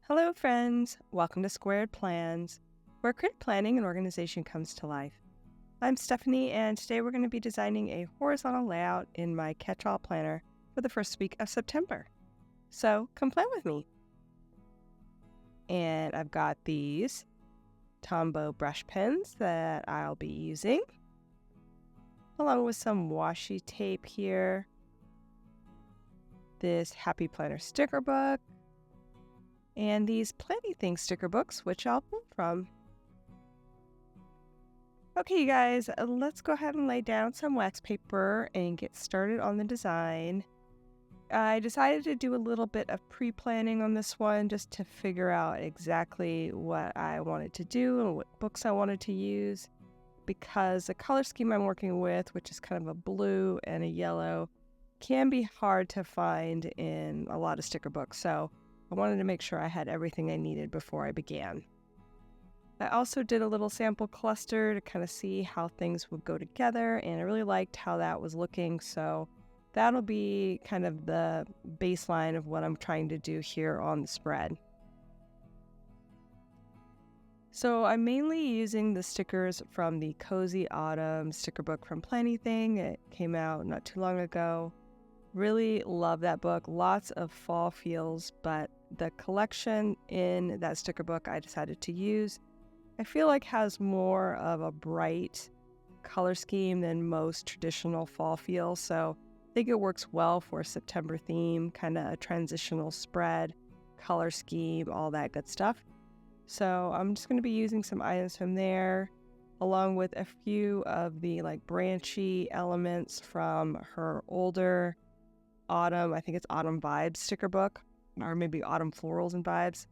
Hello friends, welcome to Squaird Plans, where creative planning and organization comes to life. I'm Stephanie, and today we're going to be designing a horizontal layout in my catch-all planner for the first week of September. So come plan with me. And I've got these Tombow brush pens that I'll be using, along with some washi tape here, this Happy Planner sticker book, and these Planning Things sticker books, which I'll pull from. Okay, you guys, let's go ahead and lay down some wax paper and get started on the design. I decided to do a little bit of pre-planning on this one just to figure out exactly what I wanted to do and what books I wanted to use, because the color scheme I'm working with, which is kind of a blue and a yellow, can be hard to find in a lot of sticker books. So I wanted to make sure I had everything I needed before I began. I also did a little sample cluster to kind of see how things would go together, and I really liked how that was looking, so that'll be kind of the baseline of what I'm trying to do here on the spread. So I'm mainly using the stickers from the Cozy Autumn sticker book from Planning Thing. It came out not too long ago. Really love that book. Lots of fall feels, but the collection in that sticker book I decided to use, I feel like has more of a bright color scheme than most traditional fall feels. So I think it works well for a September theme, kind of a transitional spread, color scheme, all that good stuff. So I'm just going to be using some items from there, along with a few of the branchy elements from her older Autumn, I think it's Autumn Vibes sticker book, or maybe Autumn Florals and Vibes,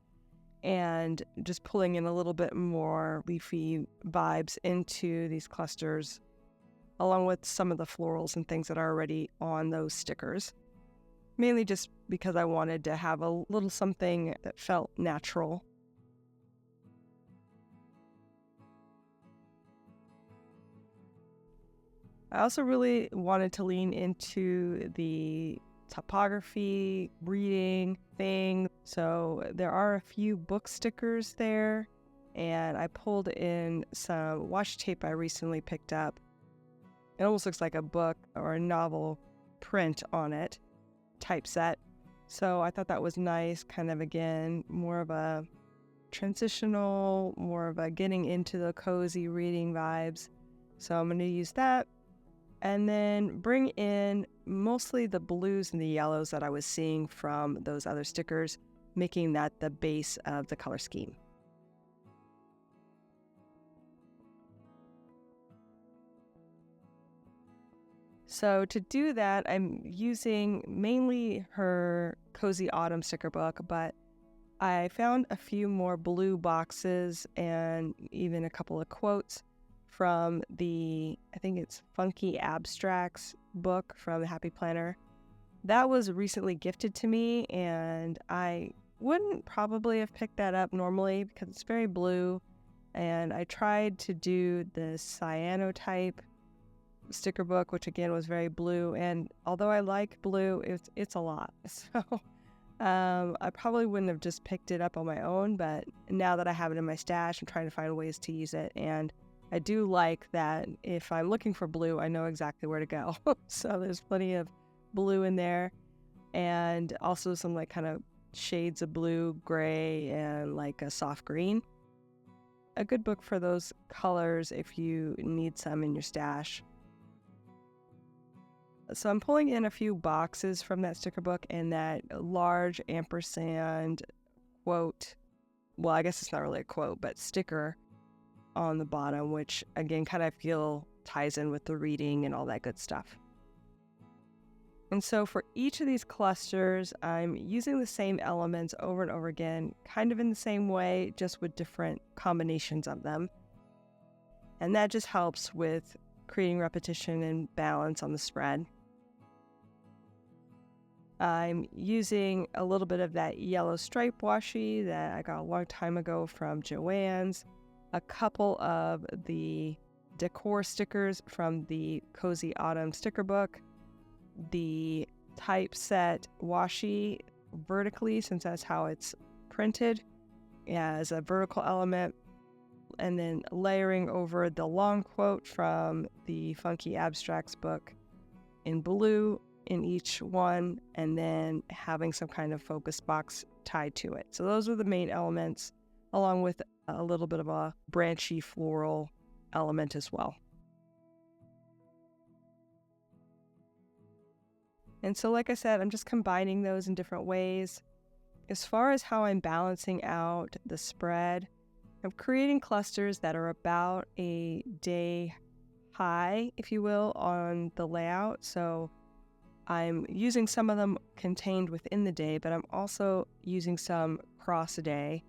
and just pulling in a little bit more leafy vibes into these clusters, along with some of the florals and things that are already on those stickers. Mainly just because I wanted to have a little something that felt natural. I also really wanted to lean into the topography reading thing, so there are a few book stickers there, and I pulled in some washi tape I recently picked up. It almost looks like a book or a novel print on it, typeset, so I thought that was nice, kind of again more of a transitional, more of a getting into the cozy reading vibes. So I'm going to use that, and then bring in mostly the blues and the yellows that I was seeing from those other stickers, making that the base of the color scheme. So to do that, I'm using mainly her Cozy Autumn sticker book, but I found a few more blue boxes and even a couple of quotes from the, I think it's Funky Abstracts book from the Happy Planner. That was recently gifted to me, and I wouldn't probably have picked that up normally because it's very blue, and I tried to do the cyanotype sticker book, which again was very blue, and although I like blue, it's a lot. So I probably wouldn't have just picked it up on my own, but now that I have it in my stash, I'm trying to find ways to use it, and I do like that if I'm looking for blue, I know exactly where to go. So there's plenty of blue in there, and also some kind of shades of blue, gray, and a soft green. A good book for those colors if you need some in your stash. So I'm pulling in a few boxes from that sticker book and that large ampersand quote. Well, I guess it's not really a quote, but sticker on the bottom, which again kind of feel ties in with the reading and all that good stuff. And so for each of these clusters, I'm using the same elements over and over again, kind of in the same way, just with different combinations of them. And that just helps with creating repetition and balance on the spread. I'm using a little bit of that yellow stripe washi that I got a long time ago from Joann's, a couple of the decor stickers from the Cozy Autumn sticker book, the typeset washi vertically, since that's how it's printed as a vertical element, and then layering over the long quote from the Funky Abstracts book in blue in each one, and then having some kind of focus box tied to it. So those are the main elements, along with a little bit of a branchy floral element as well. And so, like I said, I'm just combining those in different ways. As far as how I'm balancing out the spread, I'm creating clusters that are about a day high, if you will, on the layout. So I'm using some of them contained within the day, but I'm also using some cross a day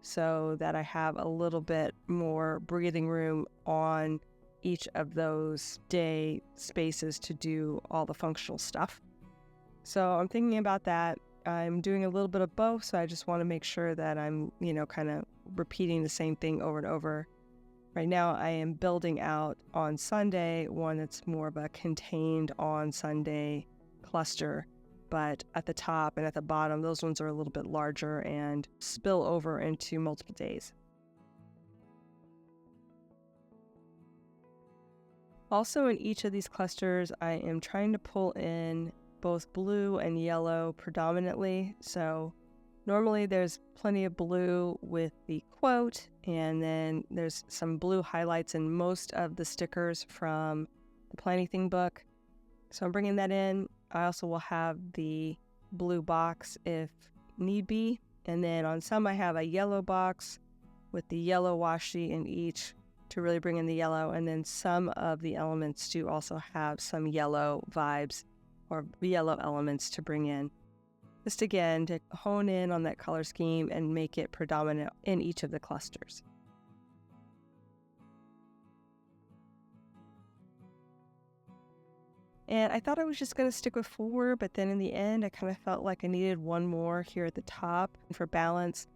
so that I have a little bit more breathing room on each of those day spaces to do all the functional stuff. So I'm thinking about that. I'm doing a little bit of both, so I just want to make sure that I'm, kind of repeating the same thing over and over. Right now, I am building out on Sunday one that's more of a contained on Sunday cluster, but at the top and at the bottom, those ones are a little bit larger and spill over into multiple days. Also, in each of these clusters, I am trying to pull in both blue and yellow predominantly. So normally there's plenty of blue with the quote, and then there's some blue highlights in most of the stickers from the Planning Thing book. So I'm bringing that in. I also will have the blue box if need be. And then on some I have a yellow box with the yellow washi in each to really bring in the yellow. And then some of the elements do also have some yellow vibes or yellow elements to bring in. Just again, to hone in on that color scheme and make it predominant in each of the clusters. And I thought I was just going to stick with 4, but then in the end, I kind of felt like I needed one more here at the top for balance.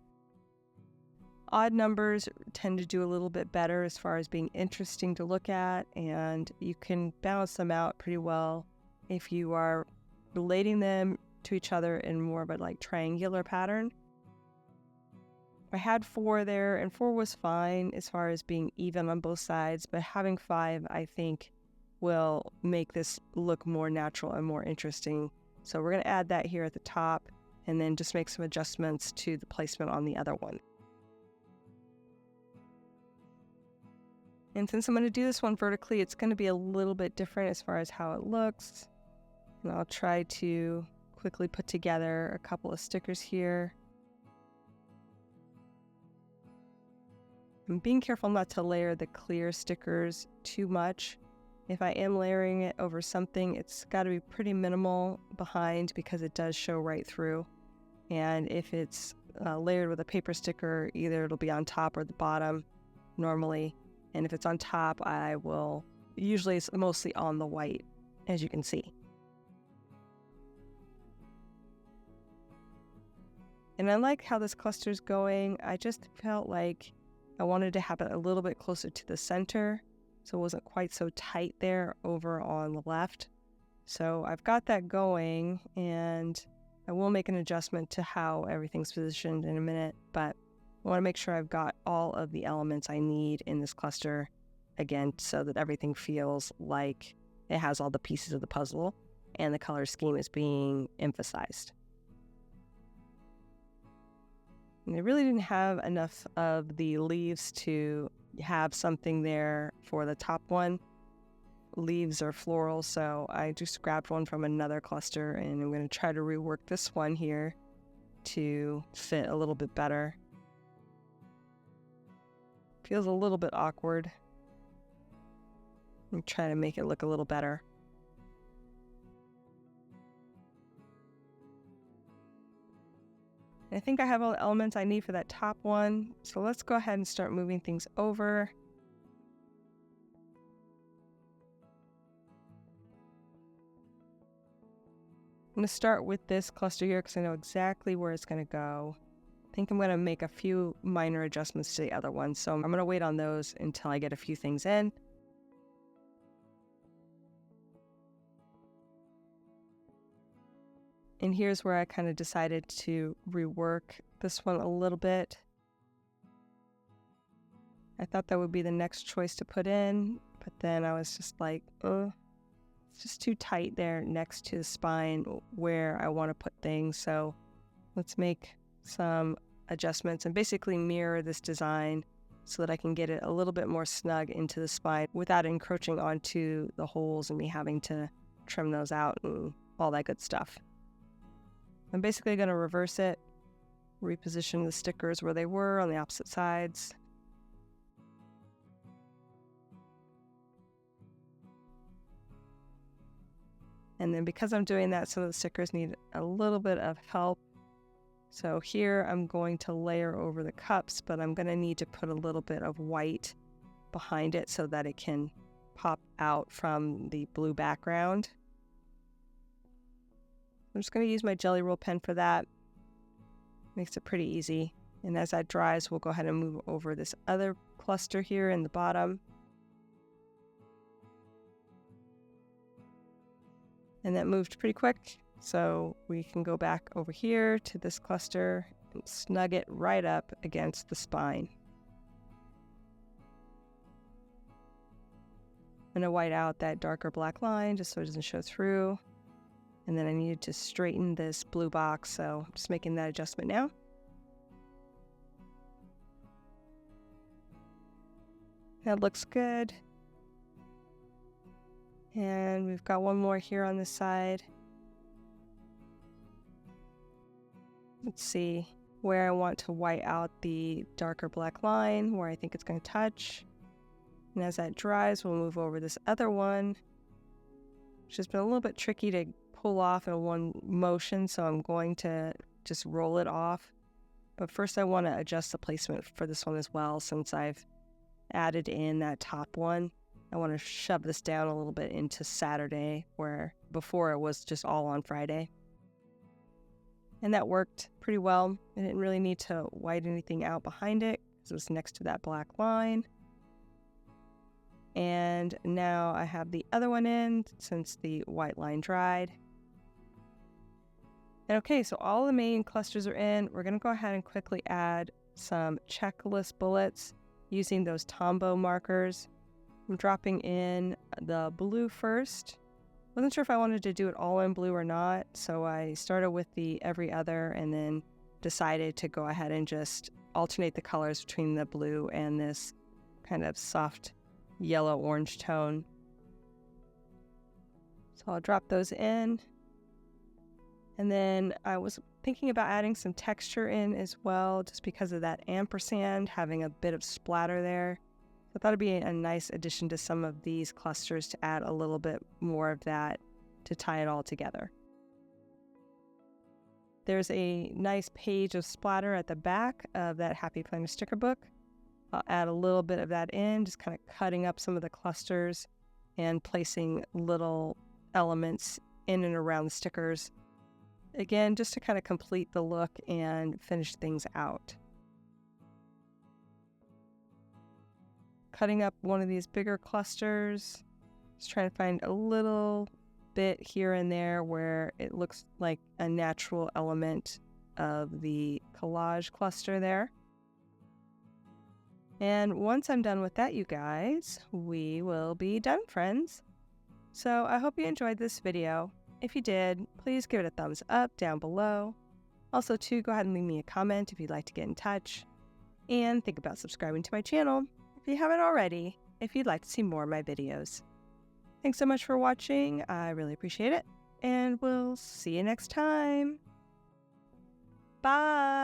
Odd numbers tend to do a little bit better as far as being interesting to look at, and you can balance them out pretty well if you are relating them to each other in more of a triangular pattern. I had 4 there, and 4 was fine as far as being even on both sides, but having 5, I think, will make this look more natural and more interesting. So we're going to add that here at the top, and then just make some adjustments to the placement on the other one. And since I'm going to do this one vertically, it's going to be a little bit different as far as how it looks. And I'll try to quickly put together a couple of stickers here. I'm being careful not to layer the clear stickers too much. If I am layering it over something, it's got to be pretty minimal behind because it does show right through. And if it's layered with a paper sticker, either it'll be on top or the bottom normally. And if it's on top, usually it's mostly on the white, as you can see. And I like how this cluster's going. I just felt like I wanted to have it a little bit closer to the center, so it wasn't quite so tight there over on the left. So I've got that going, and I will make an adjustment to how everything's positioned in a minute, but I want to make sure I've got all of the elements I need in this cluster, again, so that everything feels like it has all the pieces of the puzzle and the color scheme is being emphasized. And I really didn't have enough of the leaves to have something there for the top one. Leaves are floral, so I just grabbed one from another cluster, and I'm going to try to rework this one here to fit a little bit better. Feels a little bit awkward. I'm trying to make it look a little better. I think I have all the elements I need for that top one, so let's go ahead and start moving things over. I'm going to start with this cluster here because I know exactly where it's going to go. I think I'm going to make a few minor adjustments to the other one, so I'm going to wait on those until I get a few things in. And here's where I kind of decided to rework this one a little bit. I thought that would be the next choice to put in, but then I was just like, it's just too tight there next to the spine where I want to put things. So let's make some adjustments and basically mirror this design so that I can get it a little bit more snug into the spine without encroaching onto the holes and me having to trim those out and all that good stuff. I'm basically going to reverse it, reposition the stickers where they were on the opposite sides. And then because I'm doing that, some of the stickers need a little bit of help. So here I'm going to layer over the cups, but I'm going to need to put a little bit of white behind it so that it can pop out from the blue background. I'm just going to use my Jelly Roll pen for that. Makes it pretty easy. And as that dries, we'll go ahead and move over this other cluster here in the bottom. And that moved pretty quick, so we can go back over here to this cluster and snug it right up against the spine. I'm going to white out that darker black line just so it doesn't show through. And then I needed to straighten this blue box, so I'm just making that adjustment now. That looks good. And we've got one more here on this side. Let's see where I want to white out the darker black line, where I think it's going to touch. And as that dries, we'll move over this other one, which has been a little bit tricky to pull off in one motion, so I'm going to just roll it off. But first I want to adjust the placement for this one as well, since I've added in that top one. I want to shove this down a little bit into Saturday, where before it was just all on Friday. And that worked pretty well. I didn't really need to white anything out behind it because it was next to that black line. And now I have the other one in since the white line dried. And okay, so all the main clusters are in. We're going to go ahead and quickly add some checklist bullets using those Tombow markers. I'm dropping in the blue first. Wasn't sure if I wanted to do it all in blue or not, so I started with the every other and then decided to go ahead and just alternate the colors between the blue and this kind of soft yellow-orange tone. So I'll drop those in. And then I was thinking about adding some texture in as well, just because of that ampersand having a bit of splatter there. I thought it'd be a nice addition to some of these clusters to add a little bit more of that to tie it all together. There's a nice page of splatter at the back of that Happy Planner sticker book. I'll add a little bit of that in, just kind of cutting up some of the clusters and placing little elements in and around the stickers. Again, just to kind of complete the look and finish things out. Cutting up one of these bigger clusters, just trying to find a little bit here and there where it looks like a natural element of the collage cluster there. And once I'm done with that, you guys, we will be done, friends. So I hope you enjoyed this video. If you did, please give it a thumbs up down below. Also, too, go ahead and leave me a comment if you'd like to get in touch. And think about subscribing to my channel if you haven't already, if you'd like to see more of my videos. Thanks so much for watching. I really appreciate it. And we'll see you next time. Bye!